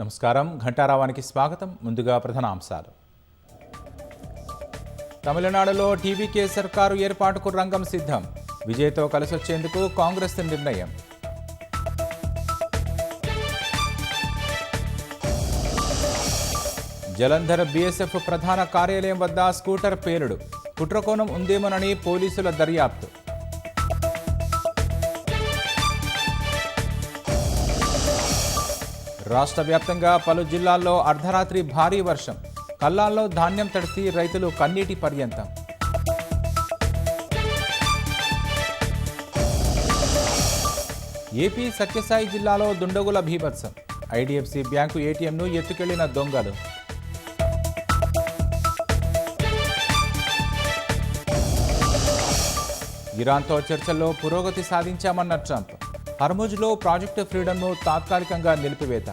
నమస్కారం. ఘంటారావానికి స్వాగతం. ముందుగా ప్రధానాంశాలు. తమిళనాడులో టీవీకే సర్కారు ఏర్పాటుకు రంగం సిద్ధం. విజయ్తో కలిసొచ్చేందుకు కాంగ్రెస్ నిర్ణయం. జలంధర్ బీఎస్ఎఫ్ ప్రధాన కార్యాలయం వద్ద స్కూటర్ పేలుడు. కుట్రకోణం ఉందేమోనని పోలీసుల దర్యాప్తు. రాష్ట్ర వ్యాప్తంగా పలు జిల్లాల్లో అర్ధరాత్రి భారీ వర్షం. కల్లాల్లో ధాన్యం తడిసి రైతులు కన్నీటి పర్యంతం. ఏపీ సత్యసాయి జిల్లాలో దుండగుల బీభత్సం. ఐడిఎఫ్సి బ్యాంకు ఏటీఎంను ఎత్తుకెళ్లిన దొంగలు. ఇరాన్తో చర్చల్లో పురోగతి సాధించామన్న ట్రంప్. హర్ముజ్లో ప్రాజెక్టు ఫ్రీడమ్ను తాత్కాలికంగా నిలిపివేత.